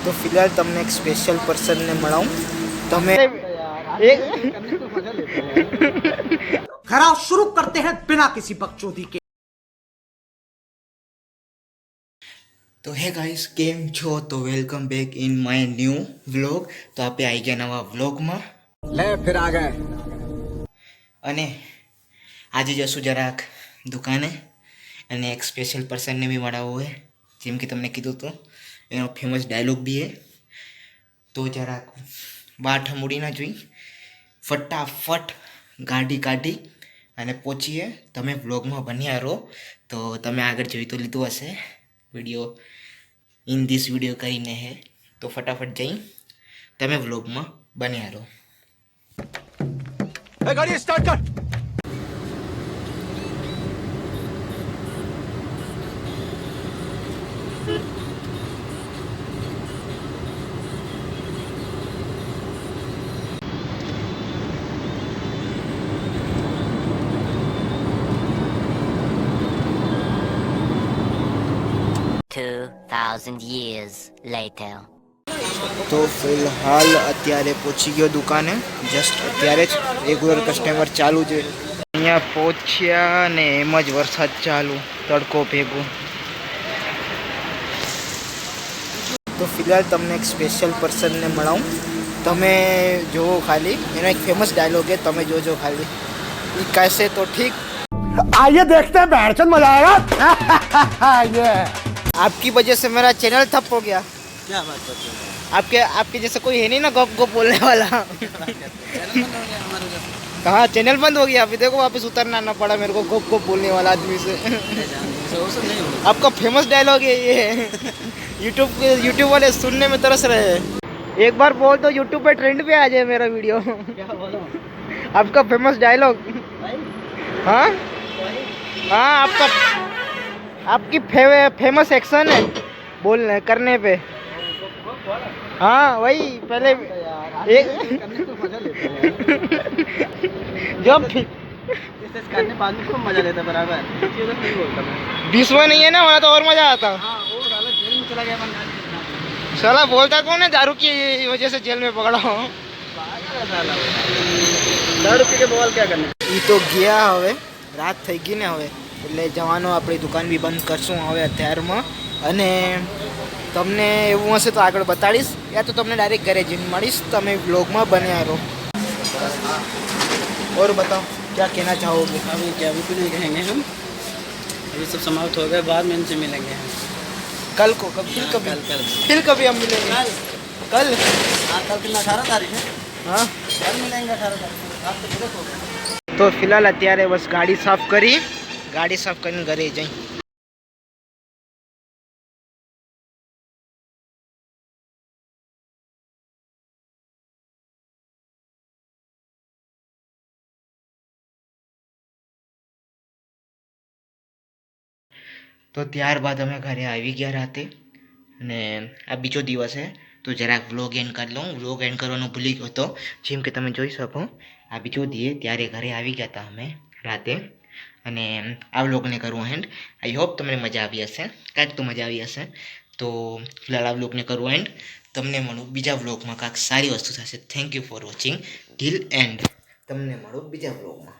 तो फिलहाल તમને એક સ્પેશિયલ પર્સનને મળાવું તમે खराब शुरू करते हैं बिना किसी बकचोदी के। तो है गाइस કેમ છો તો welcome back in my new vlog તો આપણે આવી ગયા નવા વ્લોગમાં ले फिर आ गए અને આજે જશું જરાક દુકાને અને એક સ્પેશિયલ પર્સનને બી મળાવવું હોય જેમ કે તમને કીધું હતું એનો ફેમસ ડાયલોગ બી હે તો જરાક બાઠ મૂડી ના જોઈ ફટાફટ ગાડી કાઢી અને પહોંચીએ તમે વ્લોગમાં બન્યા રહો તો તમે આગળ જોઈ તો લીધું હશે વિડીયો इन दिस वीडियो કરીને હે તો ફટાફટ જઈ તમે વ્લોગમાં બન્યા રહો गाड़ी स्टार्ट कर। 2,000 years later. તો ફિલહાલ અત્યારે પહોંચી ગયો દુકાને જસ્ટ અત્યારે જ રેગ્યુલર કસ્ટમર ચાલુ છે અહીંયા પહોંચ્યા ને એમ જ વરસાદ ચાલુ તડકો ભેગો તો ફિલહાલ તમને એક સ્પેશિયલ પર્સનને મળાવું તમે જુઓ ખાલી એનો એક ફેમસ ડાયલોગ है તમે જોજો ખાલી ये कैसे तो ठीक आइए देखते हैं बैठचंद मजा आएगा ये आपकी वजह से मेरा चैनल ठप हो गया क्या बात करते हैं? आपके आपके जैसे कोई है नहीं ना गप गप बोलने वाला कहाँ चैनल बंद हो गया अभी देखो वापस उतरना ना पड़ा मेरे को गप गप बोलने वाला आदमी से आपका फेमस डायलॉग है ये यूट्यूब वाले सुनने में तरस रहे हैं एक बार बोल तो यूट्यूब पे ट्रेंड पे आ जाए मेरा वीडियो आपका फेमस डायलॉग हाँ हाँ आपका आपकी फेमस एक्शन है बोलने करने पे हाँ वही पहले एक जब करने बाद में खूब मजा लेता बराबर नहीं बोलता मैं बीच में नहीं है ना वहाँ तो और मजा आता हाँ वो साला जेल में चला गया मन साला बोलता कौन है दारू की वजह से जेल में पकड़ा हो दारू पी के बवाल क्या करने એ તો ગયા હવે રાત થઈ ગઈ ને હવે એટલે જવાનું આપણી દુકાન બી બંધ કરશું હવે અત્યારમાં અને તમને એવું હશે તો આગળ બતાડીશ યા તો તમને ડાયરેક્ટ ઘરે જઈને મળીશ તમે વ્લોગમાં બન્યા રહો और बताओ क्या कहना चाहोगे अभी क्या अभी कुछ नहीं कहेंगे हम अभी सब समाप्त हो गए बाद में इनसे मिलेंगे कल को कब फिर कभी हम मिलेंगे कल हाँ कल कितना 18 तारीख है हाँ कल मिलेंगे 18 तारीख आज तो पूरे हो गए તો ફિલહાલ અત્યારે બસ ગાડી સાફ કરી ગાડી સાફ કરીને ઘરે જઈ તો ત્યારબાદ અમે ઘરે આવી ગયા રાતે અને આ બીજો દિવસ છે તો જરાક વ્લોગ એન્ડ કરી લઉં વ્લોગ એન્ડ કરવાનું ભૂલી ગયો હતો જેમ કે તમે જોઈ શકો આ બીજો દીએ ત્યારે ઘરે આવી ગયા હતા અમે રાતે અને આ વ્લોગને કરવું એન્ડ આઈ હોપ તમને મજા આવી હશે કાંઈક તો મજા આવી હશે તો ફિલહાલ આ વ્લોગને કરવું એન્ડ તમને મળું બીજા વ્લોગમાં કાંઈક સારી વસ્તુ થશે thank you for watching till and તમને મળું બીજા વ્લોગમાં